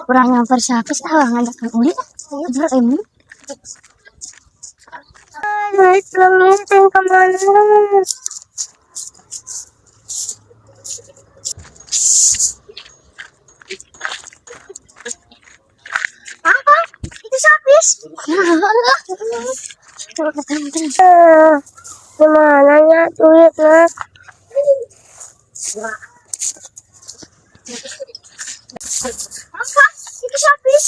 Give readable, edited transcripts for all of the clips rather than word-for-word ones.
kurang yang persapis ngajak ulit beremu. Naik langit yang kemana? Apa? Itu sapis? Gimana ya duitnya? Apa? Itu sapis?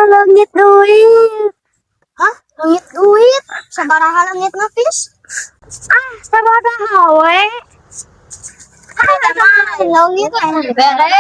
Langit duit. Hah? Langit duit? Sabaraha langit ngapis? Sabaraha we? Langit enak bere.